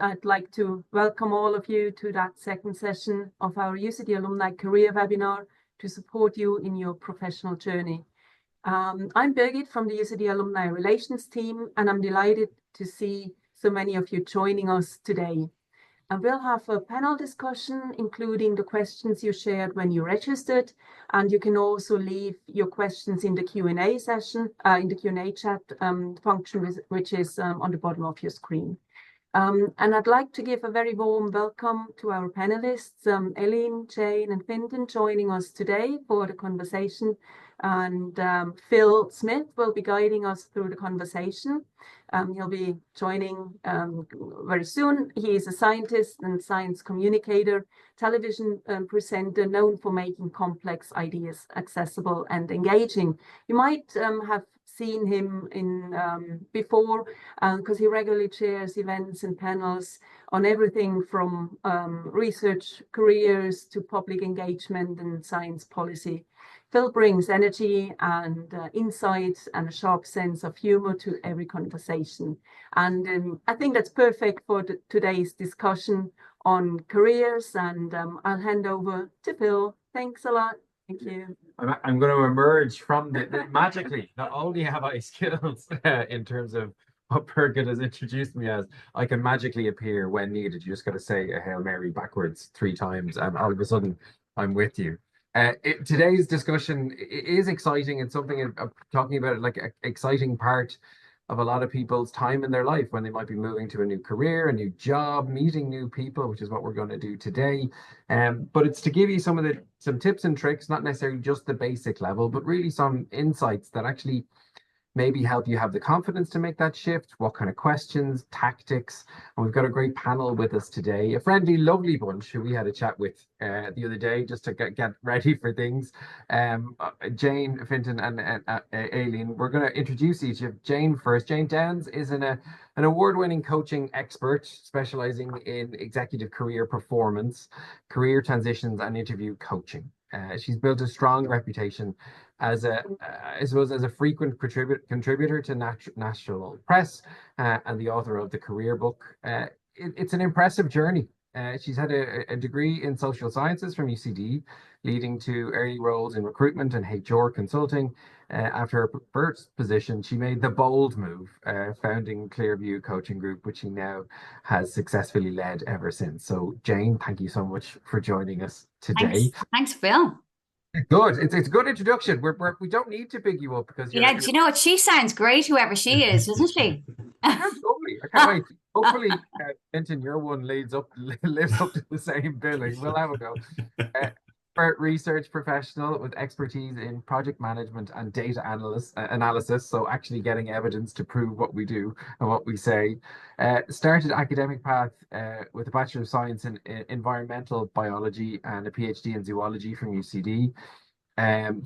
I'd like to welcome all of you to that second session of our UCD Alumni Career Webinar to support you in your professional journey. I'm Birgit from the UCD Alumni Relations team, and I'm delighted to see so many of you joining us today. And we'll have a panel discussion, including the questions you shared when you registered. And you can also leave your questions in the Q&A session, in the Q&A chat function, which is on the bottom of your screen. And I'd like to give a very warm welcome to our panelists, Eileen, Jane, and Fintan joining us today for the conversation. And Phil Smith will be guiding us through the conversation. He'll be joining very soon. He is a scientist and science communicator, television presenter known for making complex ideas accessible and engaging. You might have seen him in before because he regularly chairs events and panels on everything from research careers to public engagement and science policy. Phil brings energy and insight and a sharp sense of humor to every conversation. And I think that's perfect for today's discussion on careers. And I'll hand over to Phil. Thanks a lot. Thank you. I'm going to emerge from the magically. Not only have I skills in terms of what Birgit has introduced me as, I can magically appear when needed. You just got to say a Hail Mary backwards 3 times, and all of a sudden I'm with you. Today's discussion is exciting. It's something I'm talking about, like an exciting part of a lot of people's time in their life when they might be moving to a new career, a new job, meeting new people, which is what we're going to do today. But it's to give you some tips and tricks, not necessarily just the basic level, but really some insights that actually maybe help you have the confidence to make that shift, what kind of questions, tactics. And we've got a great panel with us today, a friendly, lovely bunch who we had a chat with the other day just to get ready for things. Jane, Fintan, and Aileen. We're going to introduce each of Jane first. Jane Downs is an award-winning coaching expert specializing in executive career performance, career transitions, and interview coaching. She's built a strong reputation as a frequent contributor to national press and the author of the career book. It's an impressive journey. She's had a degree in social sciences from UCD, leading to early roles in recruitment and HR consulting. After her first position, she made the bold move, founding Clearview Coaching Group, which she now has successfully led ever since. So, Jane, thank you so much for joining us today. Thanks, Phil. Good. It's a good introduction. We don't need to big you up because do you know what? She sounds great, whoever she is, doesn't she? Totally. I can't wait. Hopefully, Fintan, your one lives up to the same billing. We'll have a go. Research professional with expertise in project management and data analysis, so actually getting evidence to prove what we do and what we say. Started academic path with a Bachelor of Science in Environmental Biology and a PhD in Zoology from UCD.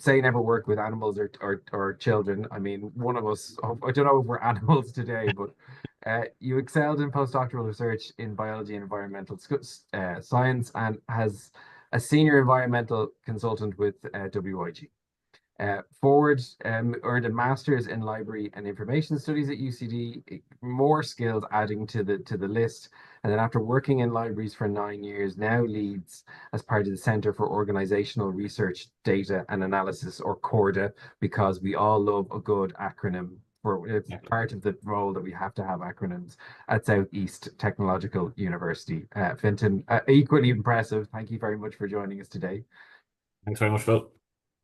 Say never work with animals or children. I mean, one of us, I don't know if we're animals today, but you excelled in postdoctoral research in biology and environmental science and has a senior environmental consultant with WIG. Forward earned a master's in library and information studies at UCD, more skills adding to the list. And then after working in libraries for 9 years, now leads as part of the Centre for Organizational Research, Data and Analysis, or CORDA, because we all love a good acronym. It's part of the role that we have to have acronyms at Southeast Technological University. Fintan, equally impressive. Thank you very much for joining us today. Thanks very much, Phil.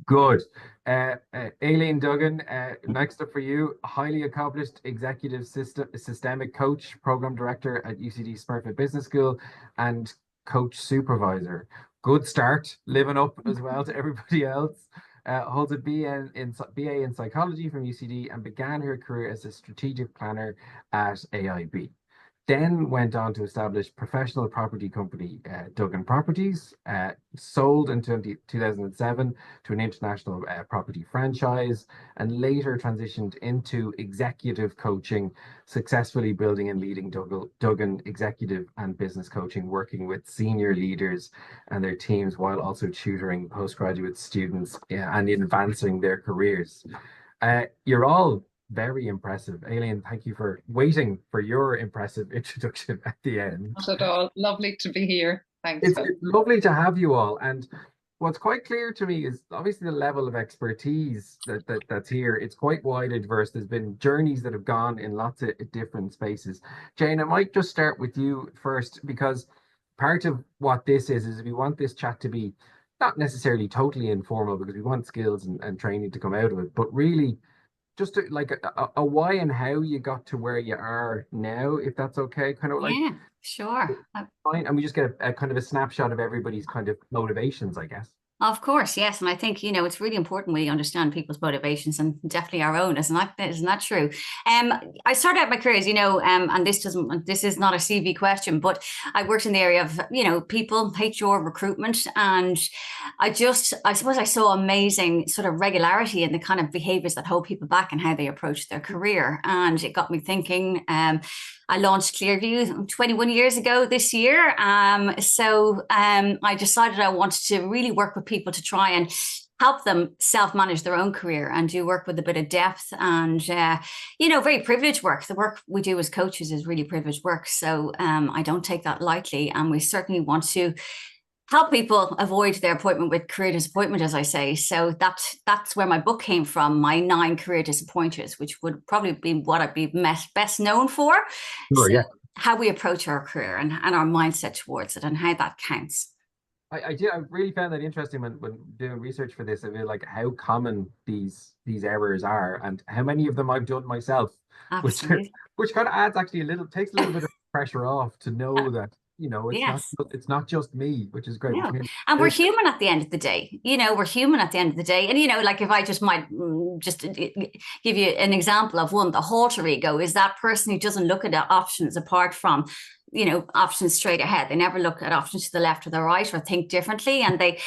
Good. Aileen Duggan, next up for you, highly accomplished executive systemic coach, program director at UCD Smurfit Business School, and coach supervisor. Good start, living up as well to everybody else. Holds a BA in psychology from UCD and began her career as a strategic planner at AIB. Then went on to establish professional property company Duggan Properties, sold in 2007 to an international property franchise, and later transitioned into executive coaching, successfully building and leading Duggan executive and business coaching, working with senior leaders and their teams while also tutoring postgraduate students and advancing their careers. You're all very impressive. Aileen, thank you for waiting for your impressive introduction at the end. Not at all. Lovely to be here. Thanks, It's, Phil. it's lovely to have you all. And what's quite clear to me is obviously the level of expertise that's here. It's quite wide and diverse. There's been journeys that have gone in lots of different spaces. Jane, I might just start with you first, because part of what this is we want this chat to be not necessarily totally informal, because we want skills and training to come out of it, but really just like a why and how you got to where you are now, if that's okay. Kind of like, Yeah, sure. fine, and we just get a kind of a snapshot of everybody's kind of motivations, I guess. Of course, yes. And I think, it's really important we understand people's motivations, and definitely our own. Isn't that true? I started out my career, as and this is not a CV question, but I worked in the area of, people, HR, recruitment. And I suppose I saw amazing sort of regularity in the kind of behaviors that hold people back and how they approach their career. And it got me thinking. I launched Clearview 21 years ago this year. So I decided I wanted to really work with people to try and help them self-manage their own career and do work with a bit of depth and, very privileged work. The work we do as coaches is really privileged work. So I don't take that lightly. And we certainly want to help people avoid their appointment with career disappointment, as I say. So that's where my book came from, my 9 career disappointers, which would probably be what I'd be best known for. Sure, So yeah. how we approach our career and our mindset towards it and how that counts. I really found that interesting when doing research for this. I mean, like how common these errors are and how many of them I've done myself, which Absolutely. which kind of adds actually takes a little bit of pressure off to know that, Yes. it's not just me, which is great. No. Which means And we're human at the end of the day. We're human at the end of the day. And, like if I just might just give you an example of one, the halter ego is that person who doesn't look at the options apart from, options straight ahead. They never look at options to the left or the right or think differently. And they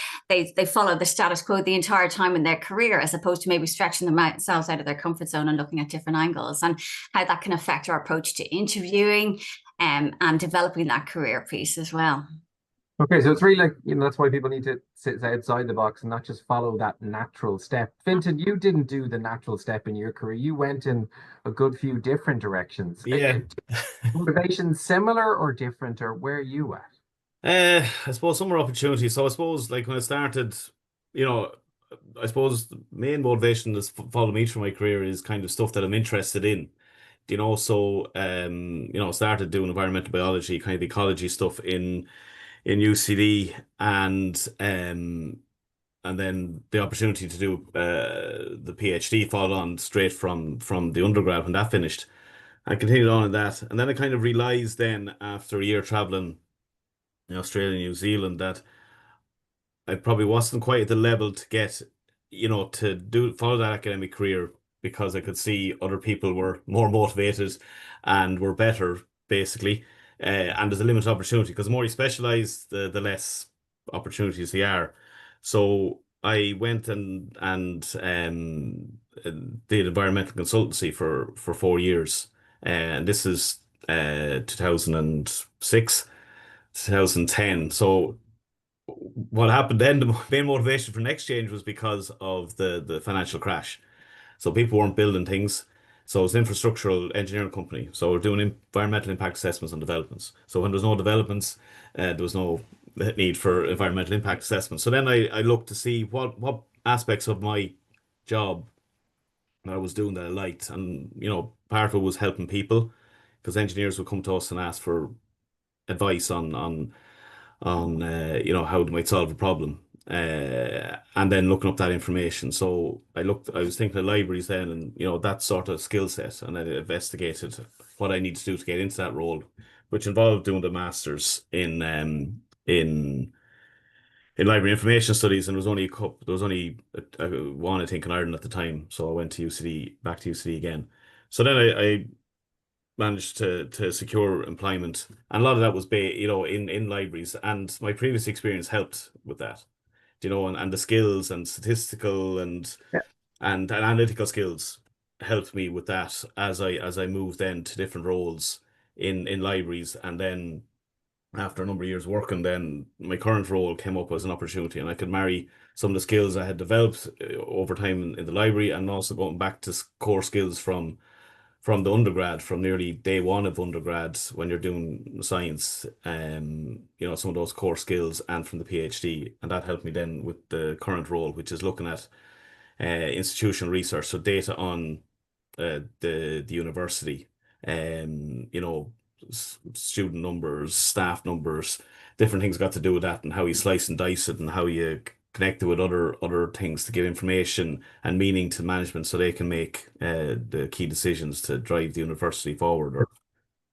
follow the status quo the entire time in their career, as opposed to maybe stretching themselves out of their comfort zone and looking at different angles, and how that can affect our approach to interviewing and developing that career piece as well. okay, so it's really like, that's why people need to sit outside the box and not just follow that natural step. Fintan, you didn't do the natural step in your career. You went in a good few different directions. Yeah. Motivations similar or different, or where are you at? I suppose some are opportunities. So I suppose like when I started, I suppose the main motivation that's followed me through my career is kind of stuff that I'm interested in. So started doing environmental biology, kind of ecology stuff in UCD, and then the opportunity to do the PhD followed on straight from the undergrad when that finished. I continued on in that, and then I kind of realized then after a year traveling in Australia and New Zealand that I probably wasn't quite at the level to get, to follow that academic career, because I could see other people were more motivated and were better, basically. And there's a limited opportunity, because the more you specialize, the less opportunities there are. So I went and did environmental consultancy for 4 years. And this is 2006, 2010. So what happened then, the main motivation for next change was because of the financial crash. So people weren't building things. So it's an infrastructural engineering company. So we're doing environmental impact assessments on developments. So when there's no developments, there was no need for environmental impact assessments. So then I looked to see what aspects of my job that I was doing that I liked. And, part of it was helping people, because engineers would come to us and ask for advice on how they might solve a problem, and then looking up that information. So I was thinking of libraries then, and that sort of skill set, and I investigated what I need to do to get into that role, which involved doing the masters in library information studies. And there was only one, I think, in Ireland at the time. So I went to UCD, back to UCD again. So then I managed to secure employment, and a lot of that was in libraries, and my previous experience helped with that, and the skills and statistical Yeah. and analytical skills helped me with that as I moved then to different roles in libraries, and then after a number of years working, then my current role came up as an opportunity, and I could marry some of the skills I had developed over time in the library, and also going back to core skills from the undergrad, from nearly day one of undergrad when you're doing science, some of those core skills, and from the PhD. And that helped me then with the current role, which is looking at institutional research, so data on the university, student numbers, staff numbers, different things got to do with that, and how you slice and dice it, and how you connect it with other things to give information and meaning to management, so they can make the key decisions to drive the university forward.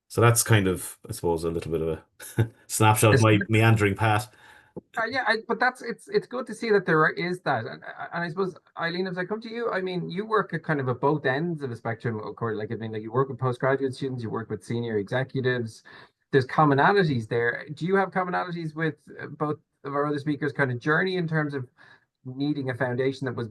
So that's kind of, I suppose, a little bit of a snapshot of my meandering path. But it's good to see that there is that, and I suppose, Eileen, as I come to you, I mean, you work at kind of at both ends of the spectrum, of course. Like, I mean, like, you work with postgraduate students, you work with senior executives. There's commonalities there. Do you have commonalities with both of our other speakers' kind of journey in terms of needing a foundation that was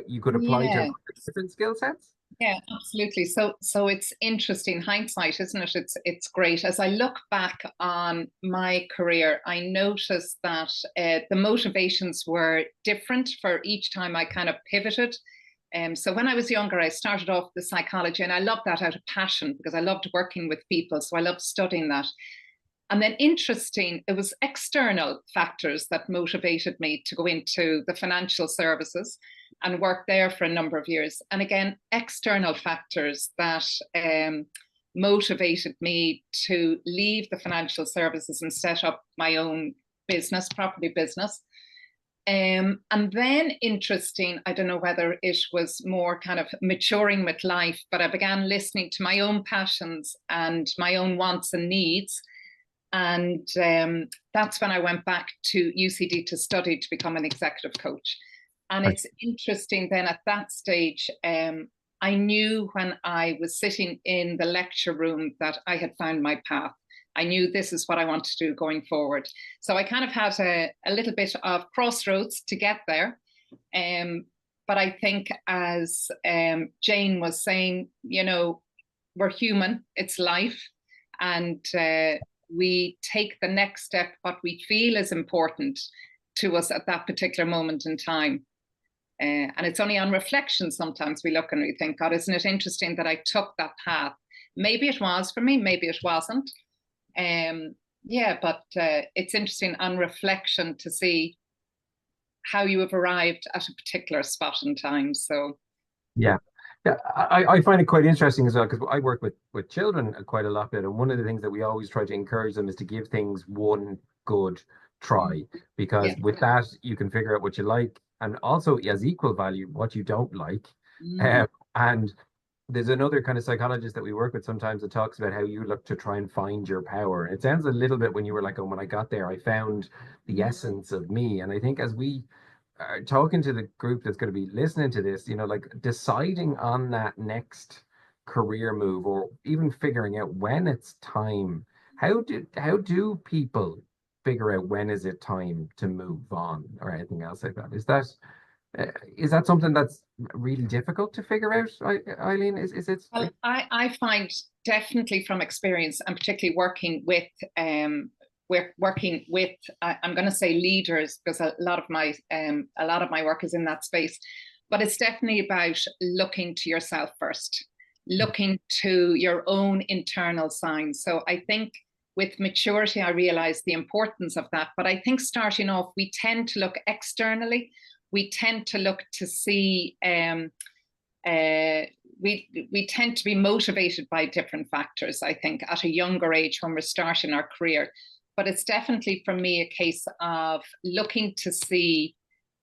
you could apply to different skill sets? Yeah, absolutely. So it's interesting hindsight, isn't it? It's great. As I look back on my career, I noticed that the motivations were different for each time I kind of pivoted. So when I was younger, I started off the psychology, and I loved that out of passion because I loved working with people. So I loved studying that. And then interesting, it was external factors that motivated me to go into the financial services and work there for a number of years. And again, external factors that motivated me to leave the financial services and set up my own business, property business. And then interesting, I don't know whether it was more kind of maturing with life, but I began listening to my own passions and my own wants and needs. And that's when I went back to UCD to study to become an executive coach. And it's interesting then at that stage, I knew when I was sitting in the lecture room that I had found my path. I knew this is what I want to do going forward. So I kind of had a little bit of crossroads to get there. But I think, as Jane was saying, we're human, it's life. And we take the next step, what we feel is important to us at that particular moment in time. And it's only on reflection sometimes we look and we think, God, isn't it interesting that I took that path? Maybe it was for me, maybe it wasn't. But it's interesting on reflection to see how you have arrived at a particular spot in time. So yeah, I find it quite interesting as well, because I work with children quite a lot bit, and one of the things that we always try to encourage them is to give things one good try, because with that you can figure out what you like, and also as equal value what you don't like. And there's another kind of psychologist that we work with sometimes that talks about how you look to try and find your power. It sounds a little bit when you were like, oh, when I got there, I found the essence of me. And I think as we are talking to the group that's going to be listening to this, like deciding on that next career move, or even figuring out when it's time, how do people figure out when is it time to move on or anything else like that? Is that something that's really difficult to figure out, Eileen? Is it? Well, I find definitely from experience, and particularly working with I'm going to say leaders, because a lot of my work is in that space. But it's definitely about looking to yourself first, looking to your own internal signs. So I think with maturity, I realized the importance of that. But I think starting off, we tend to look externally. We tend to look to see, we tend to be motivated by different factors, I think, at a younger age when we're starting our career. But it's definitely, for me, a case of looking to see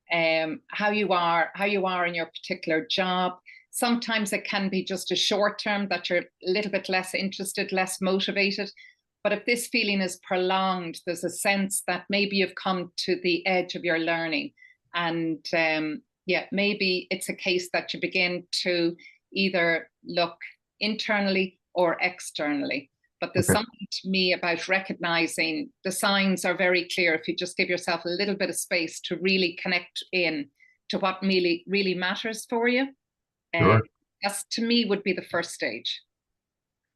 how you are in your particular job. Sometimes it can be just a short term that you're a little bit less interested, less motivated. But if this feeling is prolonged, there's a sense that maybe you've come to the edge of your learning. And maybe it's a case that you begin to either look internally or externally. But there's something to me about recognizing the signs are very clear if you just give yourself a little bit of space to really connect in to what really matters for you. Sure. That's, to me, would be the first stage.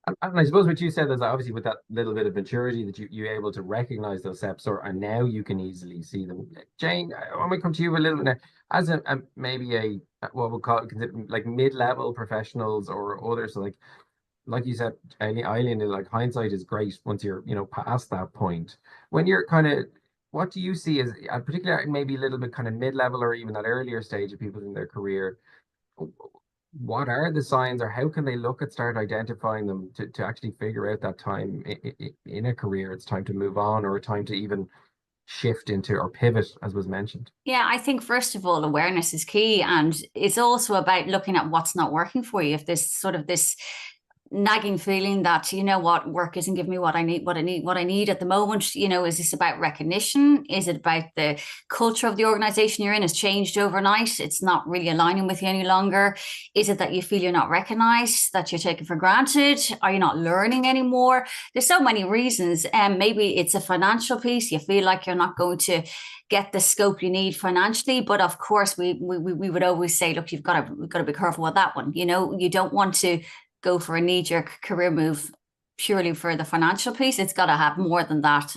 And I suppose what you said is obviously with that little bit of maturity that you're able to recognize those steps, or and now you can easily see them. Jane, I want to come to you a little bit now. As a maybe what we'll call it, like mid-level professionals or others, so like you said, Eileen, like hindsight is great once you're, past that point. When you're kind of, what do you see as, particularly maybe a little bit kind of mid-level or even that earlier stage of people in their career? What are the signs, or how can they look at start identifying them to actually figure out that time in a career it's time to move on, or a time to even shift into or pivot, as was mentioned? Yeah, I think first of all, awareness is key. And it's also about looking at what's not working for you. If there's sort of this nagging feeling that, you know what, work isn't giving me what I need, what I need at the moment. Is this about recognition? Is it about the culture of the organization you're in has changed overnight? It's not really aligning with you any longer. Is it that you feel you're not recognized, that you're taken for granted? Are you not learning anymore? There's so many reasons. And maybe it's a financial piece. You feel like you're not going to get the scope you need financially. But of course, we would always we've got to be careful with that one. You don't want to go for a knee-jerk career move purely for the financial piece. It's got to have more than that,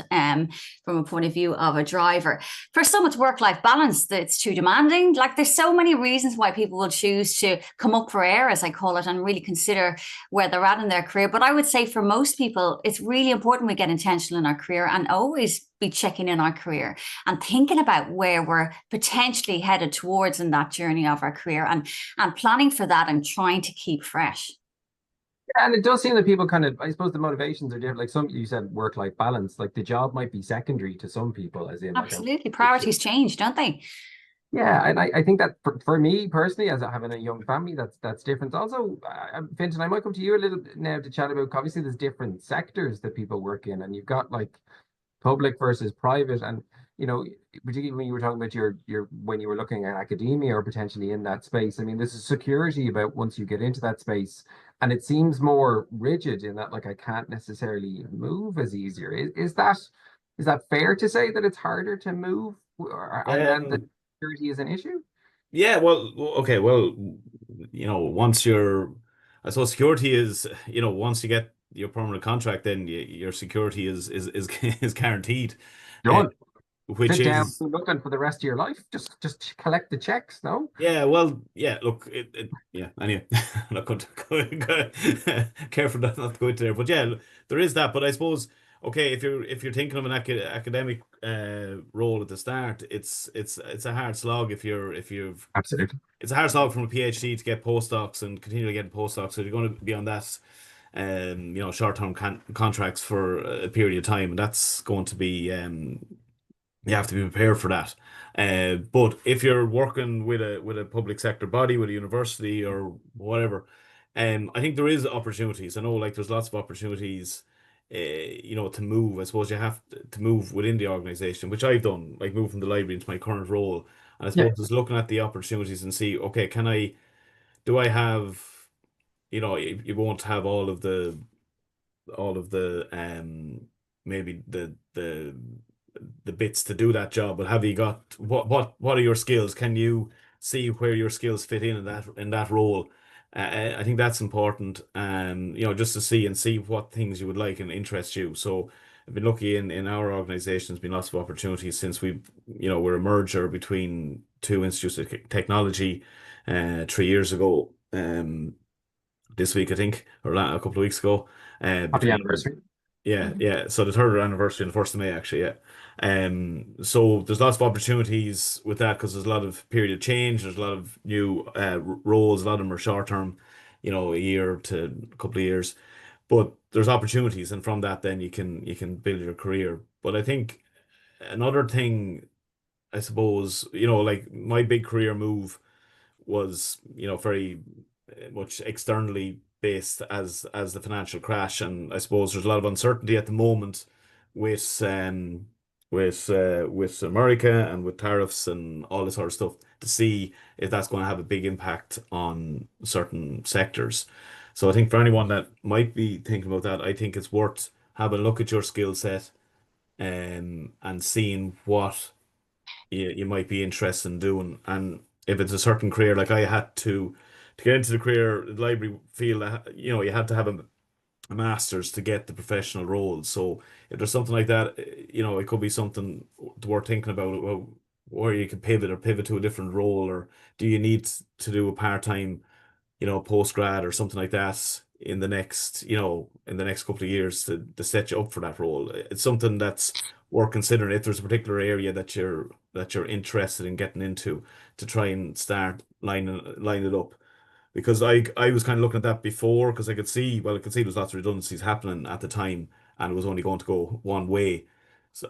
from a point of view of a driver. For some, it's work-life balance that's too demanding. Like, there's so many reasons why people will choose to come up for air, as I call it, and really consider where they're at in their career. But I would say for most people, it's really important we get intentional in our career and always be checking in our career and thinking about where we're potentially headed towards in that journey of our career, and planning for that and trying to keep fresh. And it does seem that people kind of, I suppose the motivations are different. Like some, you said work-life balance, like the job might be secondary to some people, as in absolutely, priorities change, don't they? Yeah, and I think that for me personally, as having a young family, that's different. Also, Fintan, I might come to you a little bit now to chat about, obviously there's different sectors that people work in, and you've got like public versus private, and particularly when you were talking about your when you were looking at academia or potentially in that space. I mean, there's a security about once you get into that space, and it seems more rigid in that, like, I can't necessarily move as easier. Is that fair to say that it's harder to move, and then the security is an issue? Yeah, well, okay, well, once I suppose security is, once you get your permanent contract, then your security is guaranteed, uh, Done. which Sit down, is, looking for the rest of your life. Just collect the checks, no? yeah, well, yeah, look, yeah, anyway, I'm not going careful not to go into there, but yeah, there is that. But I suppose, okay, if you're thinking of an academic role at the start, it's a hard slog if you've Absolutely. it's a hard slog from a PhD to get postdocs and continue to get postdocs. So you're going to be on that, short-term contracts for a period of time, and that's going to be, you have to be prepared for that. But if you're working with a public sector body, with a university or whatever, I think there is opportunities. I know, like, there's lots of opportunities, to move. I suppose you have to move within the organization, which I've done, like move from the library into my current role. And I Yeah. suppose just looking at the opportunities and see, okay, do I have, you won't have all of the maybe the bits to do that job, but have you got what are your skills? Can you see where your skills fit in that role? I think that's important, just to see what things you would like and interest you. So I've been lucky in our organization. There's been lots of opportunities since we're a merger between two institutes of technology 3 years ago. This week, I think, or a couple of weeks ago. Happy Between anniversary. Yeah, yeah. So the third anniversary on the 1st of May, actually, yeah. So there's lots of opportunities with that because there's a lot of period of change. There's a lot of new roles. A lot of them are short term, a year to a couple of years. But there's opportunities, and from that, then you can build your career. But I think another thing, I suppose, like my big career move was, very much externally based as the financial crash, and I suppose there's a lot of uncertainty at the moment with with America and with tariffs and all this sort of stuff to see if that's going to have a big impact on certain sectors. So I think for anyone that might be thinking about that, I think it's worth having a look at your skill set, and seeing what you might be interested in doing. And if it's a certain career, like I had to get into the career, the library field, you had to have a a master's to get the professional role. So if there's something like that, it could be something worth thinking about, well, where you can pivot to a different role, or do you need to do a part-time, post grad or something like that in the next couple of years to set you up for that role. It's something that's worth considering if there's a particular area that you're interested in getting into, to try and start line it up. Because I was kind of looking at that before, because I could see there's lots of redundancies happening at the time, and it was only going to go one way. So,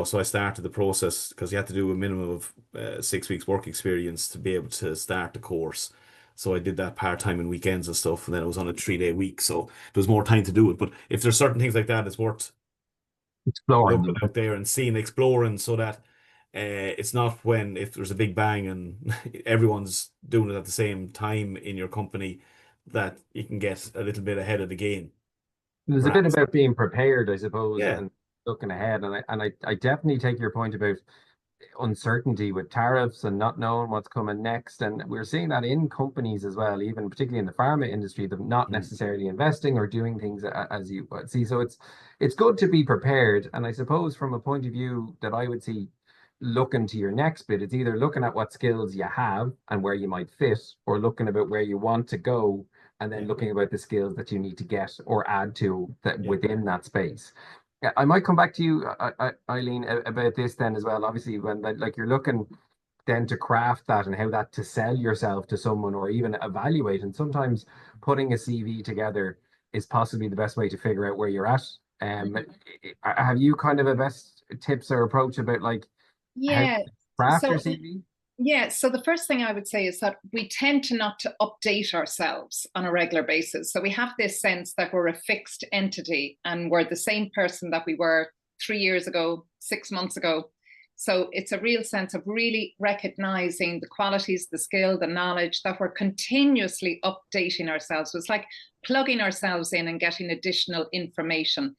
so I started the process because you had to do a minimum of 6 weeks work experience to be able to start the course. So I did that part-time and weekends and stuff, and then it was on a 3-day week. So there was more time to do it. But if there's certain things like that, it's worth Exploring looking them. out there and exploring, so that it's not if there's a big bang and everyone's doing it at the same time in your company, that you can get a little bit ahead of the game. There's a bit Perhaps. about being prepared, I suppose, Yeah. and looking ahead. And I definitely take your point about uncertainty with tariffs and not knowing what's coming next. And we're seeing that in companies as well, even particularly in the pharma industry, them not necessarily investing or doing things as you would see. So it's good to be prepared. And I suppose from a point of view that I would see, looking to your next bit, it's either looking at what skills you have and where you might fit, or looking about where you want to go, and then looking about the skills that you need to get or add to that within that space. I might come back to you, Eileen, about this then as well. Obviously, when like you're looking then to craft that and how that to sell yourself to someone, or even evaluate, and sometimes putting a CV together is possibly the best way to figure out where you're at. Have you kind of a best tips or approach about like how Yeah. to craft So your CV? yeah, so the first thing I would say is that we tend to not to update ourselves on a regular basis. So we have this sense that we're a fixed entity and we're the same person that we were 3 years ago, 6 months ago. So it's a real sense of really recognizing the qualities, the skill, the knowledge, that we're continuously updating ourselves. So it's like plugging ourselves in and getting additional information.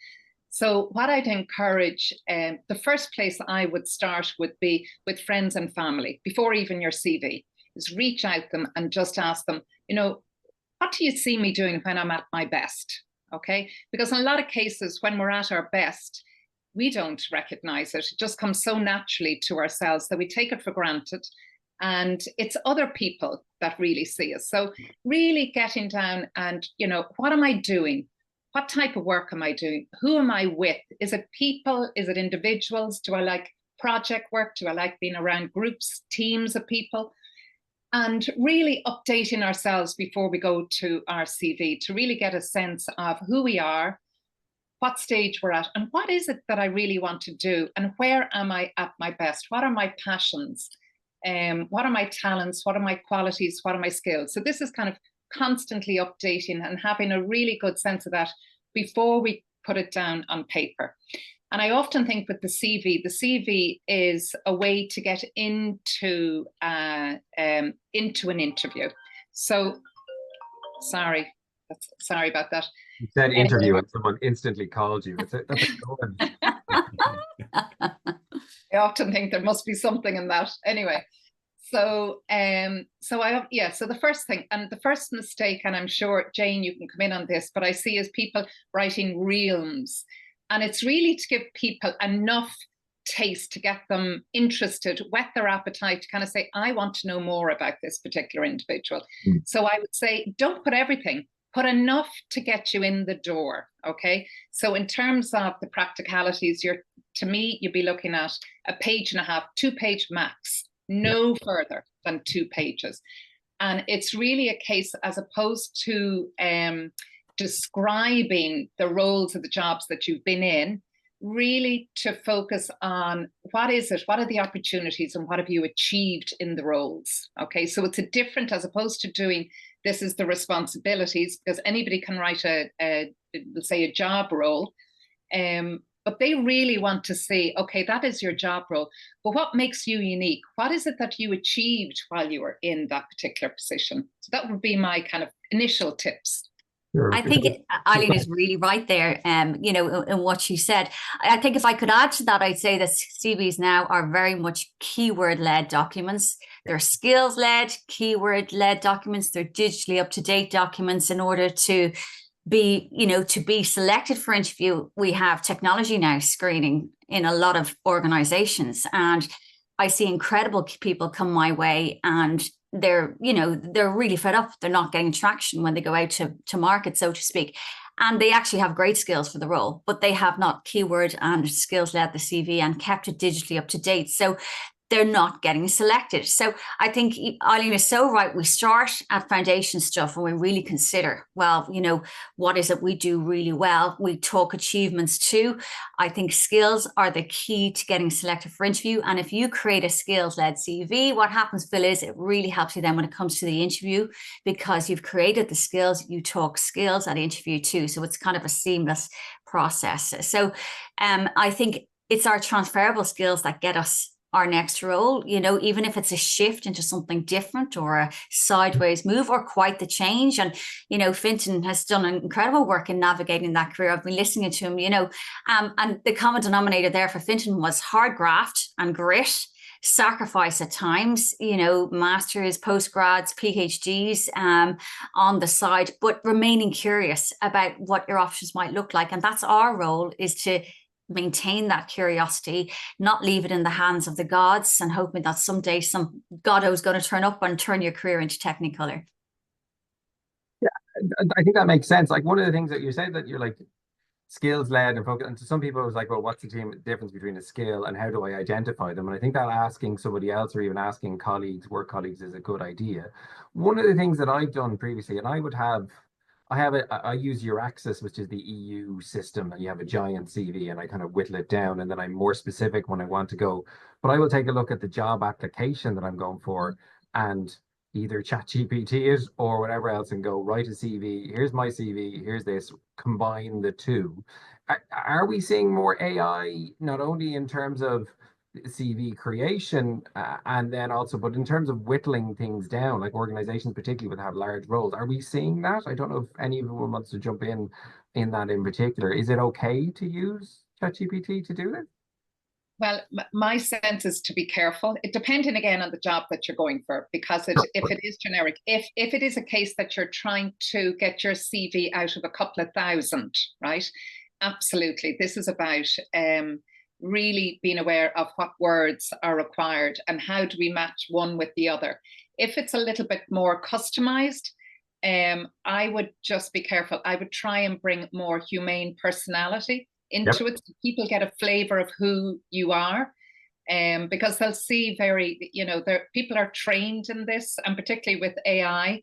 So what I'd encourage, the first place I would start would be with friends and family, before even your CV, is reach out to them and just ask them, what do you see me doing when I'm at my best? Okay, because in a lot of cases, when we're at our best, we don't recognize it. It just comes so naturally to ourselves that we take it for granted. And it's other people that really see us. So really getting down and, what am I doing? What type of work am I doing? Who am I with? Is it people? Is it individuals? Do I like project work? Do I like being around groups, teams of people? And really updating ourselves before we go to our CV to really get a sense of who we are, what stage we're at, and what is it that I really want to do, and where am I at my best? What are my passions? What are my talents? What are my qualities? What are my skills? So this is kind of constantly updating and having a really good sense of that before we put it down on paper. And I often think with the CV is a way to get into an interview. So sorry about that. You said interview and someone instantly called you. That's a good one. I often think there must be something in that. Anyway, so the first thing, and the first mistake, and I'm sure Jane, you can come in on this, but I see is people writing reams, and it's really to give people enough taste to get them interested, whet their appetite, to kind of say, I want to know more about this particular individual. So I would say, don't put everything. Put enough to get you in the door, okay? So in terms of the practicalities, to me, you'd be looking at a page and a half, 2-page max, no further than 2 pages. And it's really a case, as opposed to describing the roles of the jobs that you've been in, really to focus on what is it, what are the opportunities, and what have you achieved in the roles, okay? So it's a different, as opposed to doing, this is the responsibilities, because anybody can write let's say a job role, but they really want to say, okay, that is your job role, but what makes you unique? What is it that you achieved while you were in that particular position? So that would be my kind of initial tips. Sure. I think Eileen is really right there, in what she said. I think if I could add to that, I'd say that CVs now are very much keyword-led documents. They're skills-led, keyword-led documents. They're digitally up-to-date documents in order to be, to be selected for interview, we have technology now screening in a lot of organizations. And I see incredible people come my way, and they're really fed up. They're not getting traction when they go out to market, so to speak. And they actually have great skills for the role, but they have not keyword and skills led the CV and kept it digitally up to date. So they're not getting selected. So I think Eileen is so right. We start at foundation stuff and we really consider, well, what is it we do really well? We talk achievements too. I think skills are the key to getting selected for interview. And if you create a skills-led CV, what happens, Phil, is it really helps you then when it comes to the interview, because you've created the skills, you talk skills at interview too. So it's kind of a seamless process. So I think it's our transferable skills that get us our next role, even if it's a shift into something different or a sideways move or quite the change. And, Fintan has done incredible work in navigating that career. I've been listening to him, and the common denominator there for Fintan was hard graft and grit, sacrifice at times, masters, postgrads, PhDs on the side, but remaining curious about what your options might look like. And that's our role, is to maintain that curiosity, not leave it in the hands of the gods and hoping that someday some goddo is going to turn up and turn your career into Technicolor. Yeah, I think that makes sense. Like, one of the things that you said, that you're like skills led and focus, and to some people it was like, well, what's the difference between a skill and how do I identify them? And I think that asking somebody else or even asking colleagues, work colleagues, is a good idea. One of the things that I've done previously, and I use Euraxis, which is the EU system, and you have a giant CV, and I kind of whittle it down, and then I'm more specific when I want to go. But I will take a look at the job application that I'm going for, and either ChatGPT it or whatever else, and go, write a CV. Here's my CV. Here's this. Combine the two. Are we seeing more AI, not only in terms of CV creation, and then also, but in terms of whittling things down, like organizations particularly would have large roles? Are we seeing that? I don't know if any of them wants to jump in that in particular. Is it okay to use ChatGPT to do it? Well, my sense is to be careful. It depending again on the job that you're going for, because if it is generic, if it is a case that you're trying to get your CV out of a couple of thousand, right? Absolutely. This is about really being aware of what words are required and how do we match one with the other. If it's a little bit more customized, I would just be careful. I would try and bring more humane personality into it, so people get a flavor of who you are, because they'll see people are trained in this, and particularly with AI.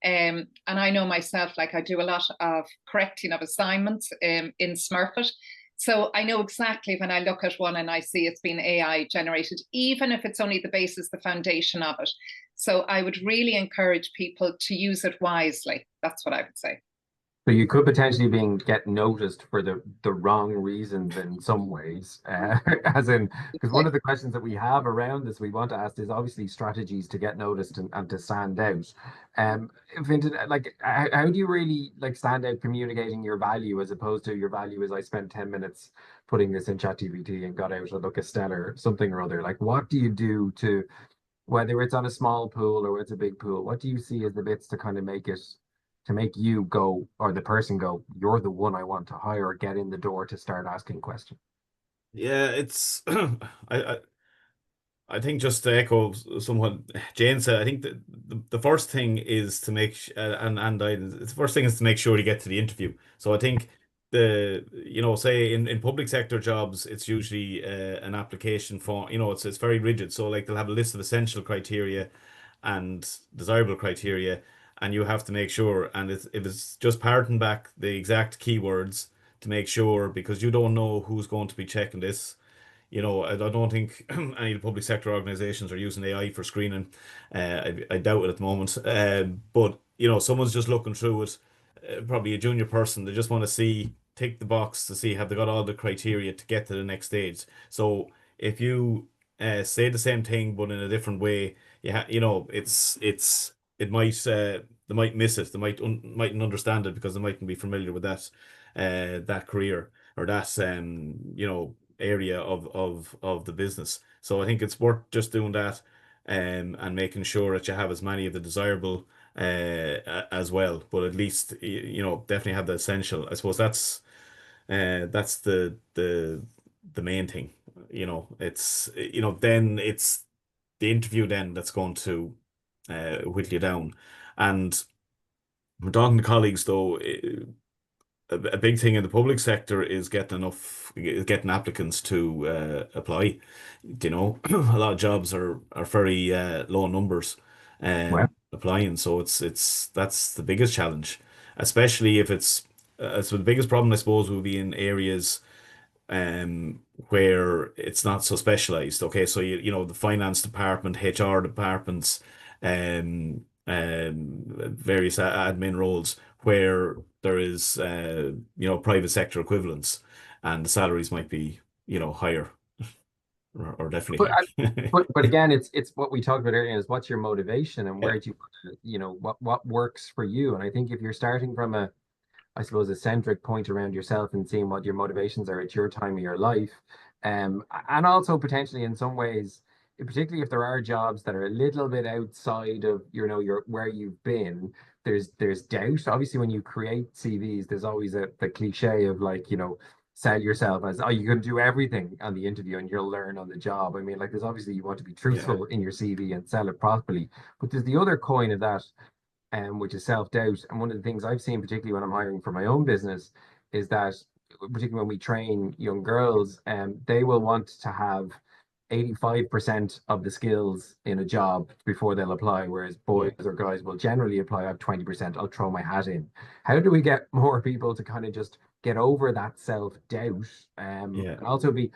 And I know myself, like I do a lot of correcting of assignments in Smurfit. So I know exactly when I look at one and I see it's been AI generated, even if it's only the basis, the foundation of it. So I would really encourage people to use it wisely. That's what I would say. So you could potentially get noticed for the wrong reasons in some ways, as in, because one of the questions that we have around this we want to ask is obviously strategies to get noticed and to stand out. Vinton, like, how do you really like stand out communicating your value, as opposed to your value is I spent 10 minutes putting this in ChatGPT and got out a look at stellar something or other? Like, what do you do to, whether it's on a small pool or it's a big pool, what do you see as the bits to kind of make you go, or the person go, you're the one I want to hire, or get in the door to start asking questions? Yeah, it's I think, just to echo somewhat Jane said, I think that the first thing is to make the first thing is to make sure you get to the interview. So I think say in public sector jobs, it's usually an application form. It's very rigid. So like they'll have a list of essential criteria and desirable criteria, and you have to make sure, and if it's just parroting back the exact keywords to make sure, because you don't know who's going to be checking this. I don't think any of the public sector organizations are using AI for screening. I doubt it at the moment. But someone's just looking through it, probably a junior person. They just want to tick the box to see have they got all the criteria to get to the next stage. So if you say the same thing but in a different way, it might they might miss it. They mightn't understand it because they mightn't be familiar with that career or that area of the business. So I think it's worth just doing that, and making sure that you have as many of the desirable as well. But at least you know, definitely have the essential. I suppose that's the main thing. You know, it's you know, then it's the interview then that's going to whittle you down. And from talking to colleagues though, a big thing in the public sector is getting applicants to apply. You know, a lot of jobs are very low numbers Well, applying, so that's the biggest challenge, especially if it's so the biggest problem I suppose will be in areas where it's not so specialized. Okay, so you know, the finance department, HR departments, various admin roles where there is you know, private sector equivalents, and the salaries might be, you know, higher, or definitely but higher. but again, it's what we talked about earlier, is what's your motivation and Yeah, where do you, you know, what works for you. And I think if you're starting from a, I suppose, a centric point around yourself and seeing what your motivations are at your time of your life. And also potentially in some ways, particularly if there are jobs that are a little bit outside of, you know, your where you've been, there's doubt. Obviously, when you create CVs, there's always the cliche of, like, you know, sell yourself as, oh, you can do everything on the interview and you'll learn on the job. I mean, like, there's obviously, you want to be yeah, truthful in your CV and sell it properly, but there's the other coin of that, which is self-doubt. And one of the things I've seen, particularly when I'm hiring for my own business, is that particularly when we train young girls, they will want to have 85% of the skills in a job before they'll apply, whereas yeah, boys or guys will generally apply at 20%. I'll throw my hat in. How do we get more people to kind of just get over that self-doubt, yeah. and also be,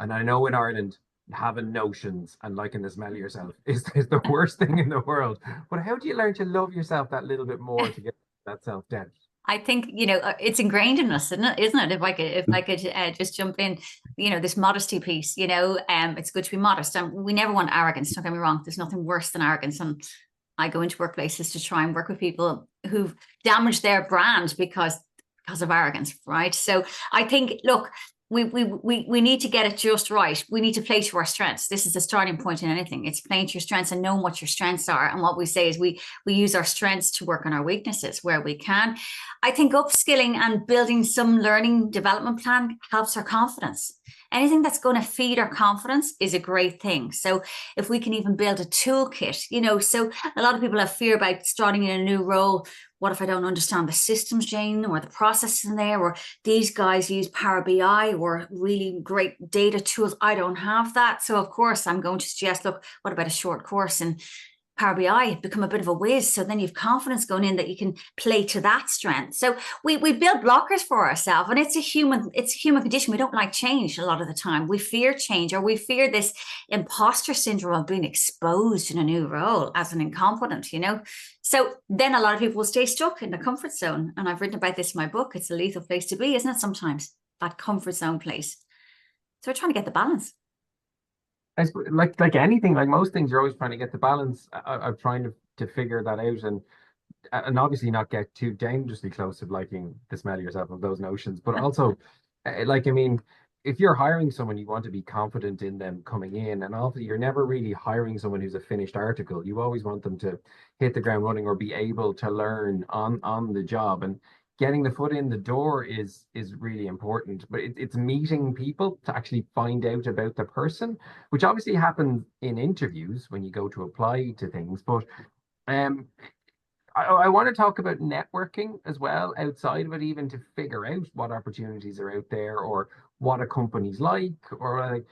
and I know in Ireland, having notions and liking the smell of yourself is the worst thing in the world. But how do you learn to love yourself that little bit more to get that self-doubt? I think, you know, it's ingrained in us, isn't it? Isn't it? If I could just jump in, you know, this modesty piece, you know, it's good to be modest, and we never want arrogance. Don't get me wrong. There's nothing worse than arrogance. And I go into workplaces to try and work with people who've damaged their brand because of arrogance, right? So I think, look, we need to get it just right. We need to play to our strengths. This is the starting point in anything. It's playing to your strengths and knowing what your strengths are. And what we say is we use our strengths to work on our weaknesses where we can. I think upskilling and building some learning development plan helps our confidence. Anything that's going to feed our confidence is a great thing. So if we can even build a toolkit, you know, so a lot of people have fear about starting in a new role. What if I don't understand the systems, Jane, or the processes in there, or these guys use Power BI or really great data tools? I don't have that. So of course I'm going to suggest, look, what about a short course in Power BI, become a bit of a whiz. So then you've confidence going in that you can play to that strength. So we build blockers for ourselves, and it's a human condition. We don't like change a lot of the time. We fear change, or we fear this imposter syndrome of being exposed in a new role as an incompetent, you know. So then a lot of people will stay stuck in the comfort zone. And I've written about this in my book. It's a lethal place to be, isn't it? Sometimes that comfort zone place. So we're trying to get the balance. Like anything, like most things, you're always trying to get the balance. I'm trying to figure that out, and obviously not get too dangerously close to liking the smell of yourself of those notions. But also, like, I mean, if you're hiring someone, you want to be confident in them coming in, and also you're never really hiring someone who's a finished article. You always want them to hit the ground running or be able to learn on the job. And getting the foot in the door is really important. But it's meeting people to actually find out about the person, which obviously happens in interviews when you go to apply to things. But um I want to talk about networking as well outside of it, even to figure out what opportunities are out there, or what a company's like, or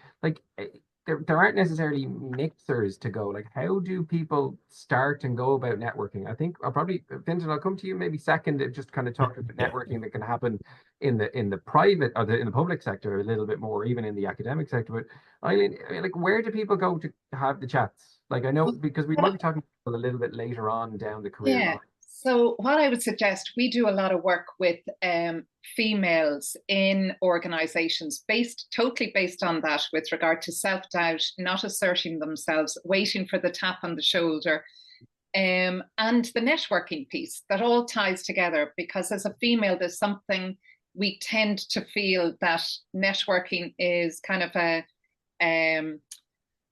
there aren't necessarily mixers to go. Like, how do people start and go about networking? I think I'll probably, Vincent, I'll come to you maybe second, just kind of talk about Yeah. networking that can happen in the private, or in the public sector a little bit more, even in the academic sector. But I mean, like, where do people go to have the chats? Like, I know, because we might be talking a little bit later on down the career Yeah. line. So what I would suggest, we do a lot of work with females in organizations totally based on that, with regard to self-doubt, not asserting themselves, waiting for the tap on the shoulder, and the networking piece that all ties together. Because as a female, there's something, we tend to feel that networking is kind of a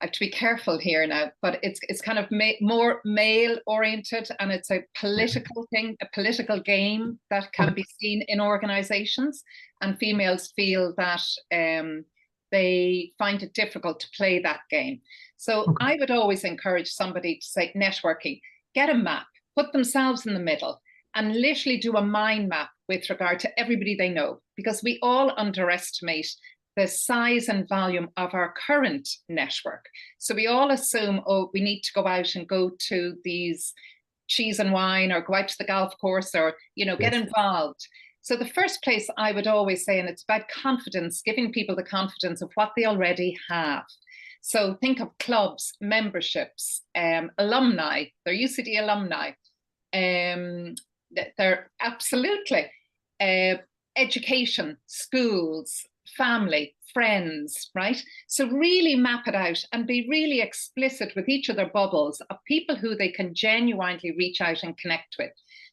I have to be careful here now, but it's kind of more male oriented, and it's a political thing, a political game that can be seen in organizations, and females feel that they find it difficult to play that game. So I would always encourage somebody to say networking, get a map, put themselves in the middle, and literally do a mind map with regard to everybody they know, because we all underestimate the size and volume of our current network. So we all assume, oh, we need to go out and go to these cheese and wine, or go out to the golf course, or, you know, get involved. So the first place I would always say, and it's about confidence, giving people the confidence of what they already have. So think of clubs, memberships, alumni, they're UCD alumni. They're absolutely education, schools, family, friends, right? So really map it out and be really explicit with each of their bubbles of people who they can genuinely reach out and connect with.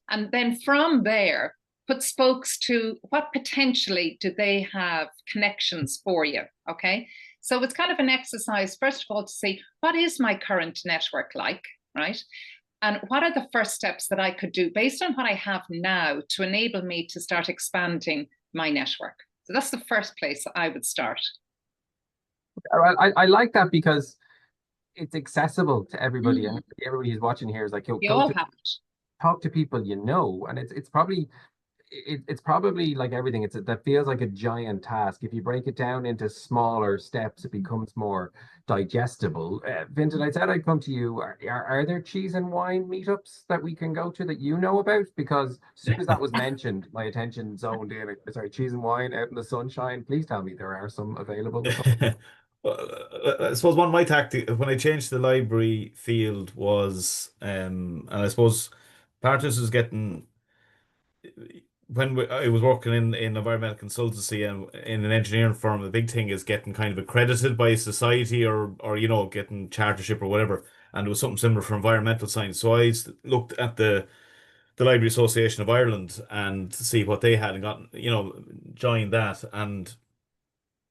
And then from there, put spokes to what potentially do they have connections for you, okay? So it's kind of an exercise, first of all, to see what is my current network like, right? And what are the first steps that I could do based on what I have now to enable me to start expanding my network? So that's the first place I would start. I like that because it's accessible to everybody, and everybody who's watching here is like, yo, You all have it. talk to people you know, and it's probably like everything. That feels like a giant task. If you break it down into smaller steps, it becomes more digestible. Vincent, I said I'd come to you. Are there cheese and wine meetups that we can go to that you know about? Because as soon as that was mentioned, my attention zoned in. Sorry, cheese and wine out in the sunshine. Please tell me there are some available. Well, I suppose one of my tactic when I changed the library field was, and I suppose part of this was getting, I was working in environmental consultancy and in an engineering firm, the big thing is getting kind of accredited by a society, or you know, getting chartership or whatever. And it was something similar for environmental science. So I looked at the Library Association of Ireland and see what they had, and got, you know, joined that. And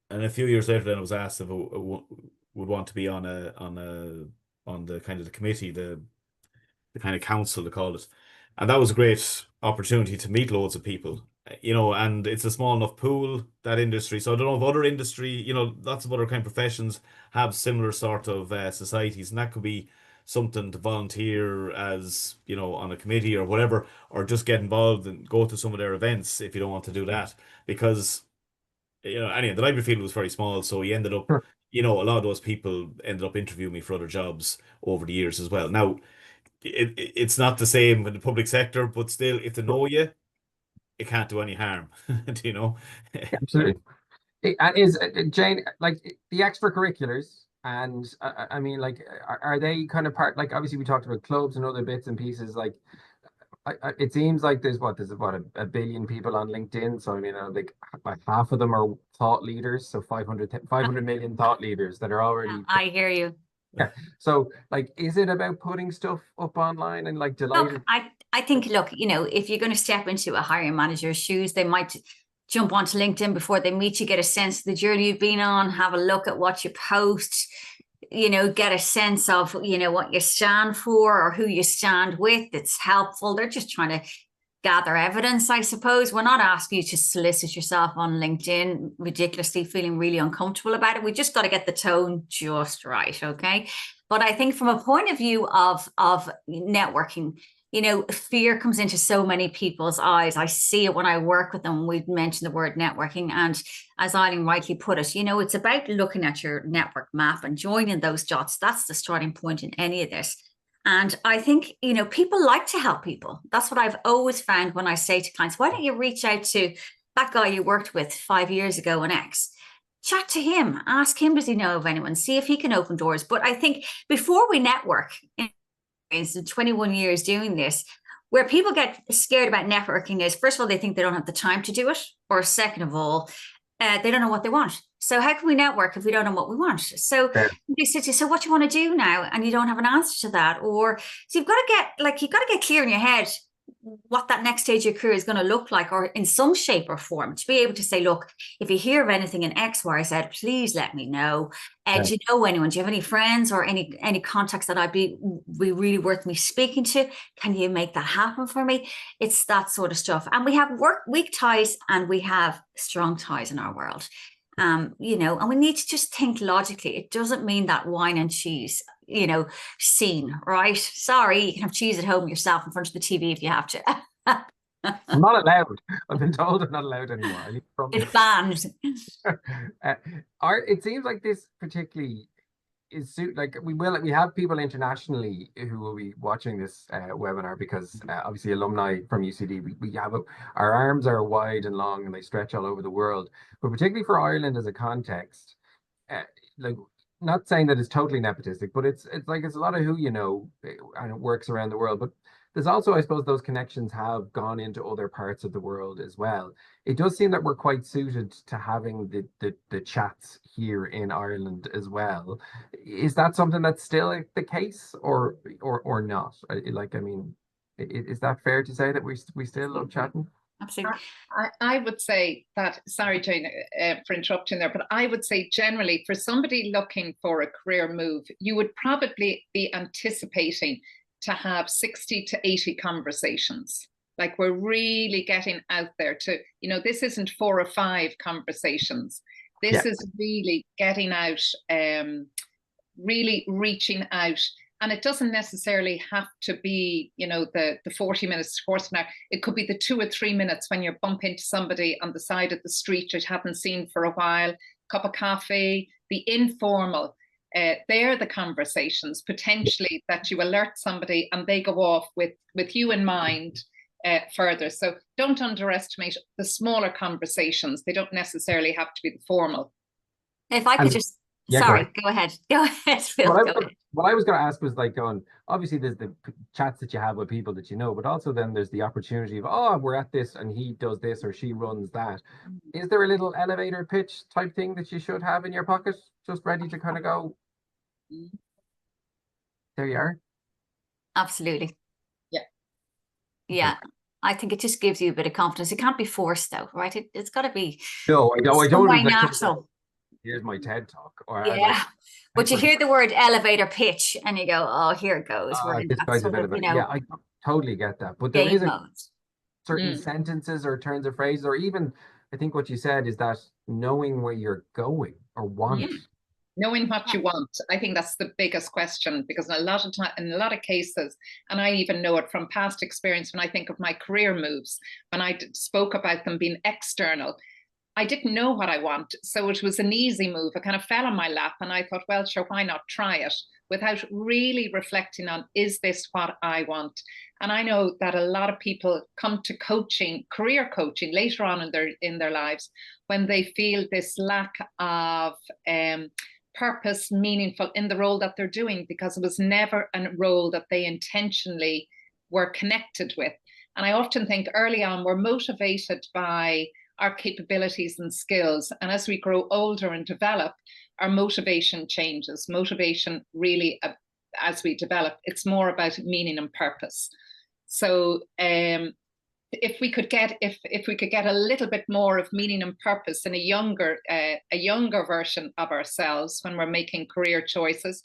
a few years later, then I was asked if I would want to be on the kind of the committee, the kind of council, to call it. And that was a great opportunity to meet loads of people, you know, and it's a small enough pool, that industry. So I don't know if other industry, you know, lots of other kind of professions have similar sort of societies, and that could be something to volunteer as, you know, on a committee or whatever, or just get involved and go to some of their events if you don't want to do that. Because, you know, anyway, the library field was very small, so he ended up, you know, a lot of those people ended up interviewing me for other jobs over the years as well. Now, it's not the same in the public sector, but still, if they know you, it can't do any harm. Do you know? Absolutely. And is Jane, like the extracurriculars, and I mean, like, are they kind of part? Like, obviously, we talked about clubs and other bits and pieces. Like, it seems like there's about a billion people on LinkedIn. So I mean, like half of them are thought leaders. So 500 million thought leaders that are already. I hear you. Yeah. So, like, is it about putting stuff up online and like delighted? Look, I think, look, you know, if you're going to step into a hiring manager's shoes, they might jump onto LinkedIn before they meet you, get a sense of the journey you've been on, have a look at what you post, you know, get a sense of, you know, what you stand for or who you stand with. It's helpful. They're just trying to gather evidence, I suppose. We're not asking you to solicit yourself on LinkedIn ridiculously, feeling really uncomfortable about it. We just got to get the tone just right, okay? But I think from a point of view of networking, you know, fear comes into so many people's eyes. I see it when I work with them. We've mentioned the word networking, and as Eileen rightly put it, you know, it's about looking at your network map and joining those dots. That's the starting point in any of this. And I think, you know, people like to help people. That's what I've always found when I say to clients, why don't you reach out to that guy you worked with 5 years ago in X? Chat to him, ask him, does he know of anyone? See if he can open doors. But I think before we network, in 21 years doing this, where people get scared about networking is, first of all, they think they don't have the time to do it. Or second of all, they don't know what they want. So how can we network if we don't know what we want? So they say to you, so what do you want to do now? And you don't have an answer to that. Or so you've got to get clear in your head. what that next stage of your career is going to look like, or in some shape or form, to be able to say, look, if you hear of anything in X, Y, Z, please let me know. Do you know anyone? Do you have any friends or any contacts that be really worth me speaking to? Can you make that happen for me? It's that sort of stuff. And we have weak ties and we have strong ties in our world. You know, and we need to just think logically. It doesn't mean that wine and cheese, you know, scene, right? Sorry, you can have cheese at home yourself in front of the TV if you have to. I'm not allowed. I've been told I'm not allowed anymore. I need It's banned. It seems like this particularly is like we have people internationally who will be watching this webinar, because obviously alumni from UCD, we have our arms are wide and long and they stretch all over the world, but particularly for Ireland as a context, like, not saying that it's totally nepotistic, but it's like it's a lot of who you know, and it works around the world. But there's also, I suppose, those connections have gone into other parts of the world as well. It does seem that we're quite suited to having the chats here in Ireland as well. Is that something that's still the case, or not? Like, I mean, is that fair to say that we still love chatting? Absolutely. I would say that, sorry, Jane, for interrupting there, but I would say generally for somebody looking for a career move, you would probably be anticipating to have 60 to 80 conversations. Like, we're really getting out there to, you know, this isn't 4 or 5 conversations. This is really getting out, really reaching out. And it doesn't necessarily have to be, you know, the 40 minutes, course now. It could be the 2 or 3 minutes when you bump into somebody on the side of the street you haven't seen for a while, cup of coffee, the informal. They're the conversations potentially that you alert somebody and they go off with you in mind further. So don't underestimate the smaller conversations. They don't necessarily have to be the formal. If I could just, sorry, go ahead. Go ahead, Phil. What I was going to ask was, like, obviously there's the chats that you have with people that you know, but also then there's the opportunity of, oh, we're at this and he does this or she runs that. Is there a little elevator pitch type thing that you should have in your pocket, just ready to kind of go, there you are? Absolutely. Yeah. Yeah. Okay. I think it just gives you a bit of confidence. It can't be forced though, right? It's got to be I don't way natural. Here's my TED talk. Or but you hear the word elevator pitch and you go, oh, here it goes. This guy's a bit of I totally get that. But there is certain sentences or turns of phrases, or even, I think what you said is that knowing where you're going or want. Yeah. Knowing what you want. I think that's the biggest question, because in a lot of cases, and I even know it from past experience, when I think of my career moves, when I spoke about them being external, I didn't know what I want. So it was an easy move. It kind of fell on my lap and I thought, well, sure, why not try it, without really reflecting on, is this what I want? And I know that a lot of people come to coaching, career coaching, later on in their lives, when they feel this lack of purpose, meaningful in the role that they're doing, because it was never a role that they intentionally were connected with. And I often think early on we're motivated by our capabilities and skills. And as we grow older and develop, our motivation changes. Motivation really, as we develop, it's more about meaning and purpose. So if we could get a little bit more of meaning and purpose in a younger version of ourselves when we're making career choices,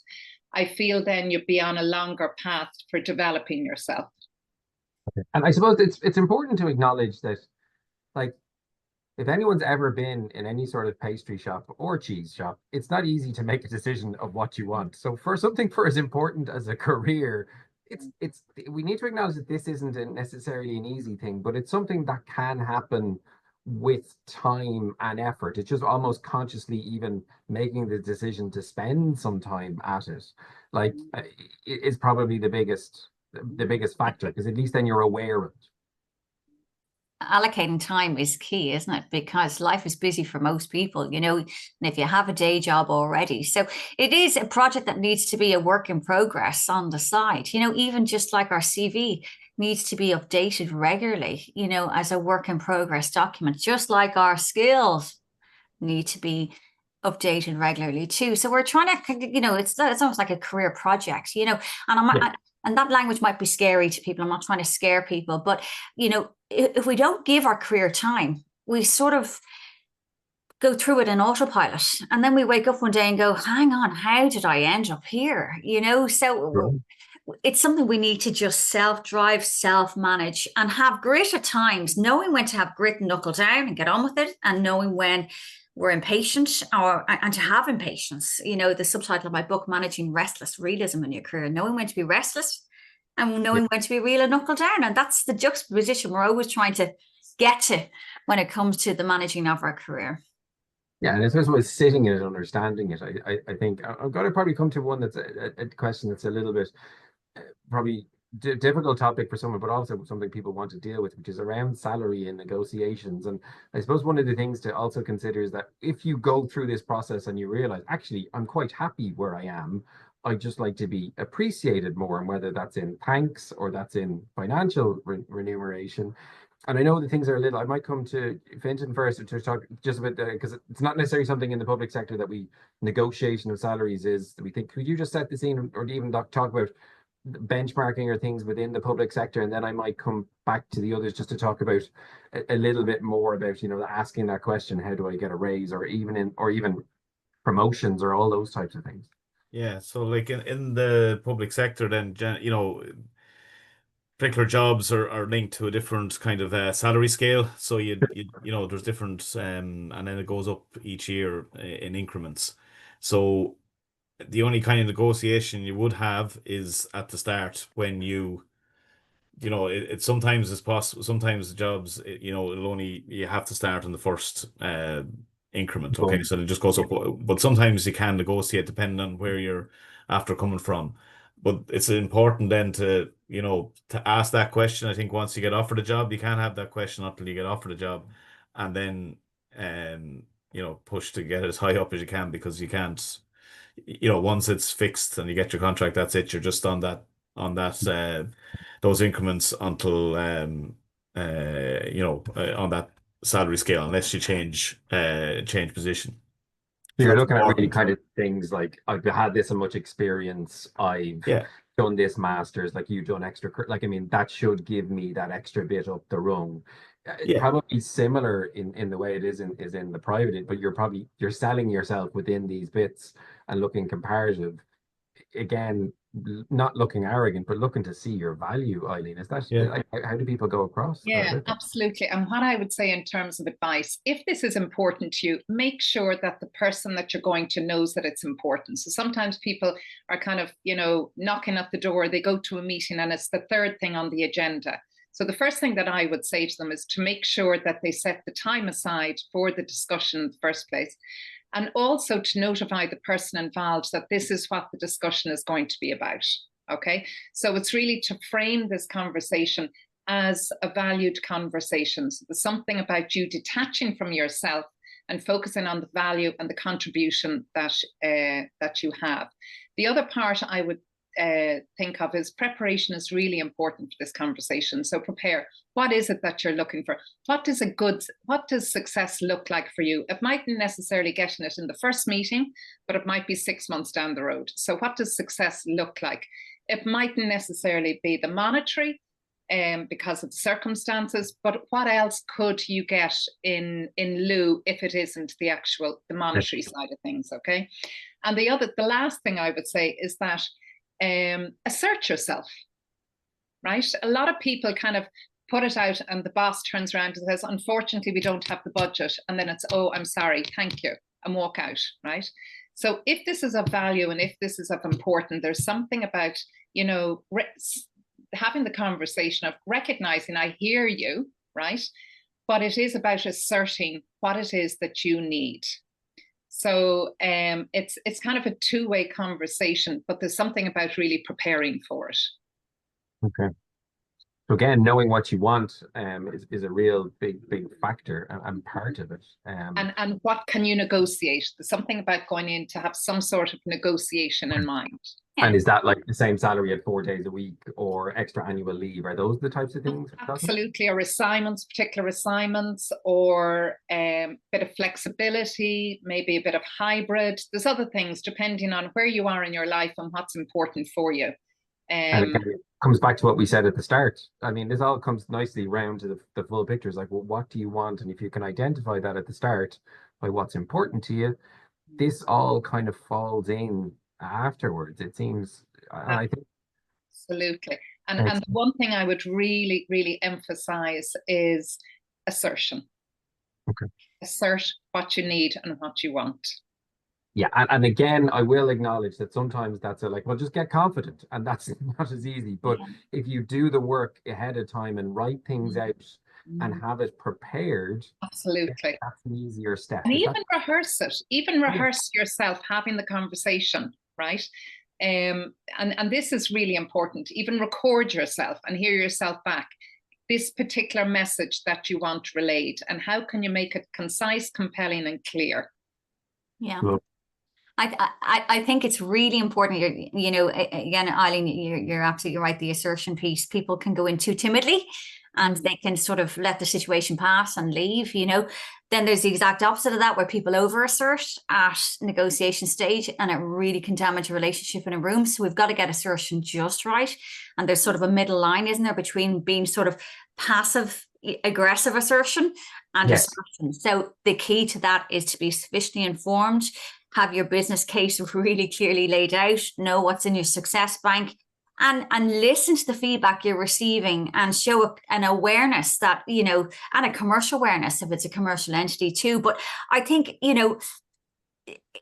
I feel then you'd be on a longer path for developing yourself. And I suppose it's important to acknowledge that, like, if anyone's ever been in any sort of pastry shop or cheese shop, it's not easy to make a decision of what you want. So for something for as important as a career, we need to acknowledge that this isn't necessarily an easy thing, but it's something that can happen with time and effort. It's just almost consciously even making the decision to spend some time at it, like, is probably the biggest factor, because at least then you're aware of it. Allocating time is key, isn't it? Because life is busy for most people, you know, and if you have a day job already. So it is a project that needs to be a work in progress on the side, you know, even just like our CV needs to be updated regularly, you know, as a work in progress document, just like our skills need to be updated regularly too. So we're trying to, you know, it's almost like a career project, you know, and And that language might be scary to people. I'm not trying to scare people, but you know, if we don't give our career time, we sort of go through it in autopilot, and then we wake up one day and go, hang on, how did I end up here? You know, so it's something we need to just self-drive, self-manage, and have grit at times, knowing when to have grit and knuckle down and get on with it, and knowing when we're impatient and to have impatience. You know, the subtitle of my book, Managing Restless Realism in Your Career, knowing when to be restless and knowing when to be real and knuckle down. And that's the juxtaposition we're always trying to get to when it comes to the managing of our career. Yeah, and I suppose was sitting in it, understanding it. I think I've got to probably come to one that's a question that's a little bit probably difficult topic for someone, but also something people want to deal with, which is around salary and negotiations. And I suppose one of the things to also consider is that if you go through this process and you realize, actually, I'm quite happy where I am, I'd just like to be appreciated more, and whether that's in thanks or that's in financial remuneration. And I know the things are a little, I might come to Fintan first to talk just about because it's not necessarily something in the public sector that negotiation of salaries is, that we think, could you just set the scene or even talk about benchmarking or things within the public sector? And then I might come back to the others just to talk about a little bit more about, you know, asking that question, how do I get a raise, or even promotions or all those types of things. Yeah, so like in the public sector, then, you know, particular jobs are linked to a different kind of salary scale. So you know, there's different and then it goes up each year in increments. So the only kind of negotiation you would have is at the start, when you know, it sometimes is possible. Sometimes the jobs, you know, you have to start in the first increment. Okay, so it just goes up. But sometimes you can negotiate depending on where you're after coming from. But it's important then to, you know, to ask that question. I think once you get offered a job, you can't have that question until you get offered a job, and then you know, push to get as high up as you can, because you can't, you know, once it's fixed and you get your contract, that's it. You're just on that those increments until you know, on that salary scale, unless you change position. So you're that's looking at really important. kind of things like, I've had this much experience, I've Yeah, done this master's, like you've done extra, like, I mean, that should give me that extra bit up the rung. yeah, Probably similar in the way it is in the private, but you're selling yourself within these bits and looking comparative. Again, not looking arrogant, but looking to see your value, Eileen. Is that yeah, like, how do people go across Yeah, about that? absolutely. And what I would say in terms of advice, if this is important to you, make sure that the person that you're going to knows that it's important. So sometimes people are kind of, you know, knocking at the door, they go to a meeting and it's the third thing on the agenda. So the first thing that I would say to them is to make sure that they set the time aside for the discussion in the first place. And also to notify the person involved that this is what the discussion is going to be about. Okay, so it's really to frame this conversation as a valued conversation. So there's something about you detaching from yourself and focusing on the value and the contribution that that you have. The other part I would think of is preparation is really important for this conversation. So prepare. What is it that you're looking for? What does success look like for you? It mightn't necessarily getting it in the first meeting, but it might be 6 months down the road. So what does success look like? It mightn't necessarily be the monetary because of the circumstances, but what else could you get in lieu if it isn't the monetary side of things? Okay. And the last thing I would say is that assert yourself, right? A lot of people kind of put it out and the boss turns around and says, unfortunately, we don't have the budget. And then it's, oh, I'm sorry, thank you, and walk out, right? So if this is of value and if this is of important, there's something about, you know, having the conversation of recognizing I hear you, right? But it is about asserting what it is that you need. So it's kind of a two-way conversation, but there's something about really preparing for it. Okay. So again, knowing what you want is a real big factor and part of it. And what can you negotiate? There's something about going in to have some sort of negotiation in mind. And is that like the same salary at 4 days a week or extra annual leave? Are those the types of things? Absolutely, or assignments, particular assignments, or a bit of flexibility, maybe a bit of hybrid. There's other things depending on where you are in your life and what's important for you. And again, it comes back to what we said at the start. I mean, this all comes nicely round to the full picture. It's like, well, what do you want? And if you can identify that at the start by what's important to you, this all kind of falls in afterwards. It seems, I think. Absolutely. And the one thing I would really, really emphasize is assertion. Okay. Assert what you need and what you want. Yeah, and again, I will acknowledge that sometimes that's like, well, just get confident, and that's not as easy. But if you do the work ahead of time and write things out and have it prepared, absolutely, that's an easier step. And even rehearse it, even rehearse yourself having the conversation, right? And this is really important. Even record yourself and hear yourself back. This particular message that you want relayed, and how can you make it concise, compelling, and clear? Yeah. Well, I think it's really important. You know, again, Eileen, you're absolutely right. The assertion piece, people can go in too timidly and they can sort of let the situation pass and leave, you know. Then there's the exact opposite of that, where people over assert at negotiation stage, and it really can damage a relationship in a room. So we've got to get assertion just right. And there's sort of a middle line, isn't there, between being sort of passive aggressive assertion and assertion. So the key to that is to be sufficiently informed, have your business case really clearly laid out, know what's in your success bank, and listen to the feedback you're receiving, and show an awareness that, you know, and a commercial awareness if it's a commercial entity too. But I think, you know,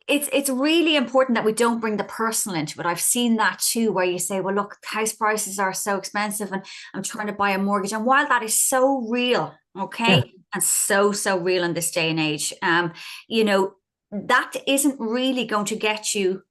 it's really important that we don't bring the personal into it. I've seen that too, where you say, well, look, house prices are so expensive and I'm trying to buy a mortgage. And while that is so real, okay, and so real in this day and age, you know, that isn't really going to get you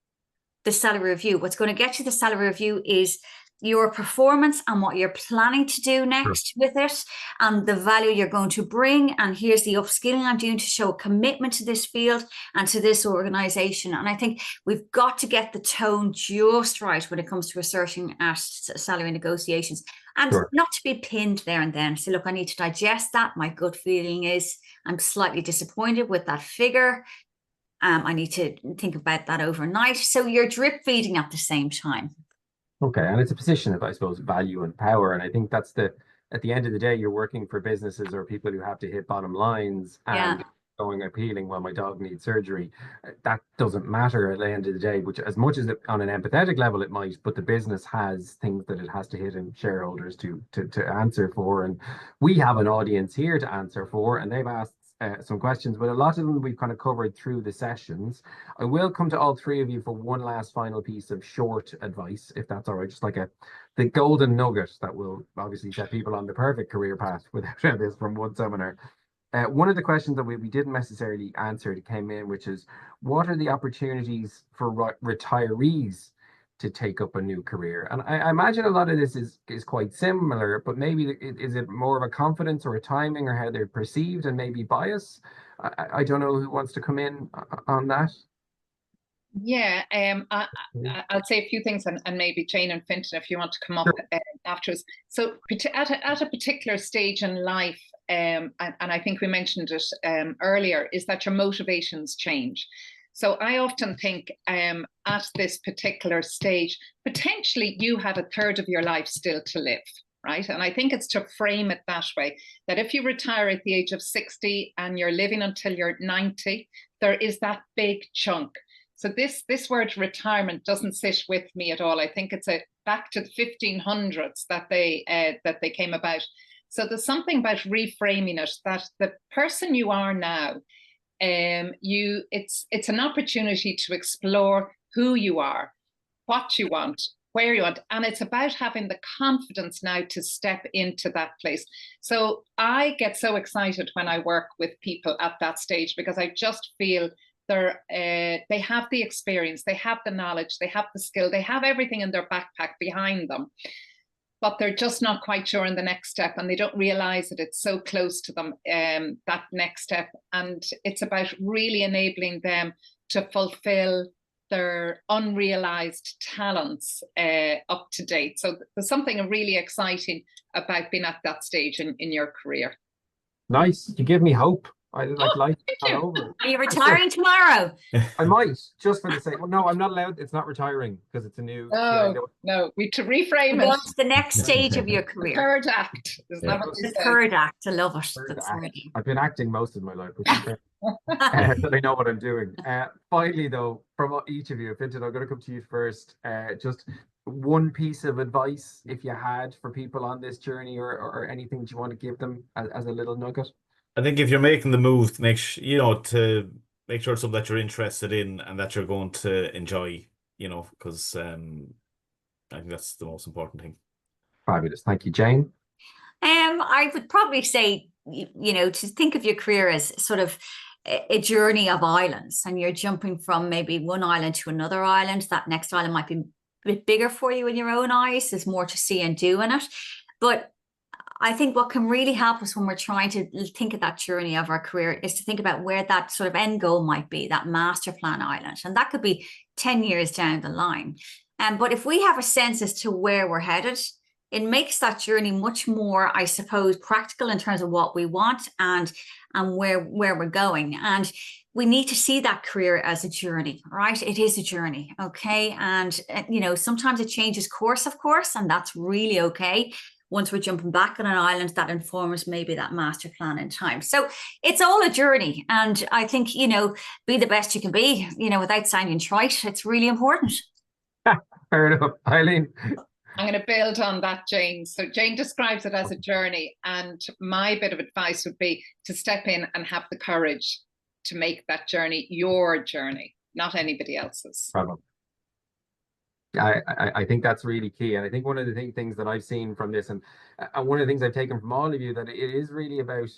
the salary review. What's going to get you the salary review is your performance and what you're planning to do next with it, and the value you're going to bring. And here's the upskilling I'm doing to show a commitment to this field and to this organization. And I think we've got to get the tone just right when it comes to asserting at salary negotiations, and not to be pinned there and then. So look, I need to digest that. My gut feeling is I'm slightly disappointed with that figure. I need to think about that overnight. So you're drip feeding at the same time. Okay, and it's a position of, I suppose, value and power. And I think that's at the end of the day, you're working for businesses or people who have to hit bottom lines and going appealing, well, my dog needs surgery. That doesn't matter at the end of the day, which as much as on an empathetic level it might, but the business has things that it has to hit and shareholders to answer for. And we have an audience here to answer for, and they've asked some questions, but a lot of them we've kind of covered through the sessions. I will come to all three of you for one last final piece of short advice, if that's all right, just like the golden nugget that will obviously set people on the perfect career path without this from one seminar. One of the questions that we didn't necessarily answer that came in, which is, what are the opportunities for retirees to take up a new career? And I imagine a lot of this is quite similar, but maybe is it more of a confidence or a timing or how they're perceived and maybe bias? I don't know who wants to come in on that. Yeah, I'll say a few things, and maybe Jane and Fintan, if you want to come up afterwards. So at a particular stage in life, and I think we mentioned it earlier, is that your motivations change. So I often think at this particular stage, potentially you have a third of your life still to live, right? And I think it's to frame it that way, that if you retire at the age of 60 and you're living until you're 90, there is that big chunk. So this word retirement doesn't sit with me at all. I think it's back to the 1500s that they came about. So there's something about reframing it, that the person you are now, it's an opportunity to explore who you are, what you want, where you want, and it's about having the confidence now to step into that place. So I get so excited when I work with people at that stage, because I just feel they have the experience, they have the knowledge, they have the skill, they have everything in their backpack behind them, but they're just not quite sure in the next step, and they don't realize that it's so close to them, that next step. And it's about really enabling them to fulfill their unrealized talents up to date. So there's something really exciting about being at that stage in your career. Nice. You give me hope. I like life is Thank not you. over. Are you retiring tomorrow? I might, just for the sake. Well, no, I'm not allowed. It's not retiring because it's a new. No, we to reframe Going it. to the next stage of your The career. third act. Isn't Yeah. that what they The say? third act. I love it. Third That's act. really. I've been acting most of my life, which is fair. That I know what I'm doing. Finally, though, from each of you, Fintan, I'm going to come to you first. Just one piece of advice, if you had, for people on this journey, or anything that you want to give them as a little nugget. I think if you're making the move, to make to make sure it's something that you're interested in and that you're going to enjoy, because I think that's the most important thing. Fabulous. Thank you, Jane. I would probably say, to think of your career as sort of a journey of islands, and you're jumping from maybe one island to another island. That next island might be a bit bigger for you in your own eyes. There's more to see and do in it. But I think what can really help us when we're trying to think of that journey of our career is to think about where that sort of end goal might be, that master plan island. And that could be 10 years down the line. But if we have a sense as to where we're headed, it makes that journey much more, I suppose, practical in terms of what we want and where we're going. And we need to see that career as a journey, right? It is a journey, okay? And, sometimes it changes course, of course, and that's really okay. Once we're jumping back on an island, that informs maybe that master plan in time. So it's all a journey. And I think, be the best you can be, without sounding trite. It's really important. Fair enough. Eileen. I'm going to build on that, Jane. So Jane describes it as a journey. And my bit of advice would be to step in and have the courage to make that journey your journey, not anybody else's. Bravo. I think that's really key. And I think one of the things that I've seen from this, and one of the things I've taken from all of you, that it is really about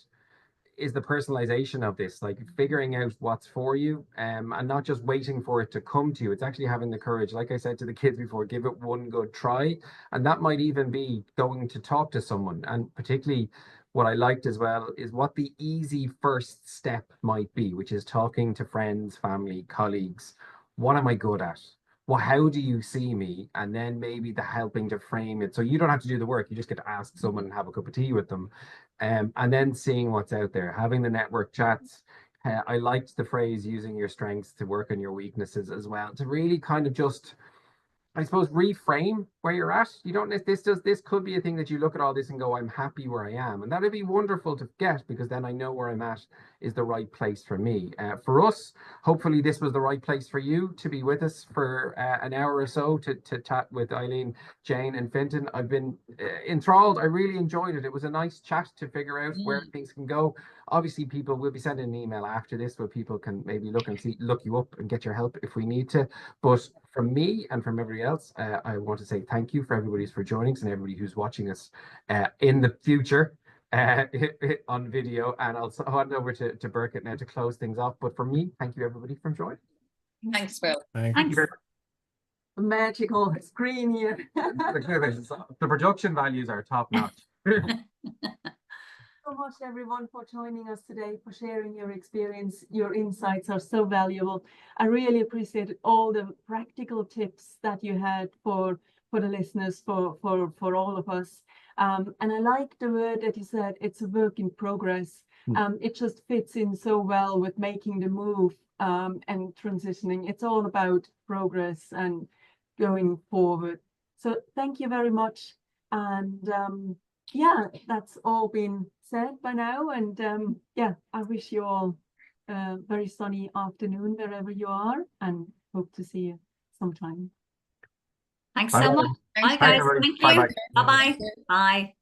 is the personalization of this, like figuring out what's for you, and not just waiting for it to come to you. It's actually having the courage, like I said to the kids before, give it one good try. And that might even be going to talk to someone. And particularly what I liked as well is what the easy first step might be, which is talking to friends, family, colleagues. What am I good at? Well, how do you see me? And then maybe the helping to frame it. So you don't have to do the work. You just get to ask someone and have a cup of tea with them. And then seeing what's out there, having the network chats. I liked the phrase using your strengths to work on your weaknesses as well, to really kind of just, I suppose, reframe where you're at. You don't, this could be a thing that you look at all this and go, I'm happy where I am. And that'd be wonderful to get, because then I know where I'm at is the right place for me. For us, hopefully this was the right place for you to be with us for an hour or so to chat with Eileen, Jane and Fintan. I've been enthralled. I really enjoyed it. It was a nice chat to figure out where things can go. Obviously, people will be sending an email after this where people can maybe look you up and get your help if we need to. But from me and from everybody else, I want to say thank you for everybody for joining us and everybody who's watching us in the future on video. And I'll hand over to Birgit now to close things off. But for me, thank you everybody for joining. Thanks, Phil. Thank you very much. Magical screen here. The production values are top notch. So much, everyone, for joining us today, for sharing your experience. Your insights are so valuable. I really appreciate all the practical tips that you had for the listeners, for all of us. And I like the word that you said, it's a work in progress. It just fits in so well with making the move and transitioning. It's all about progress and going forward. So thank you very much. And yeah, that's all been said by now. And yeah, I wish you all a very sunny afternoon wherever you are, and hope to see you sometime. Thanks so much. Bye, guys. Thank you. Bye-bye. Bye.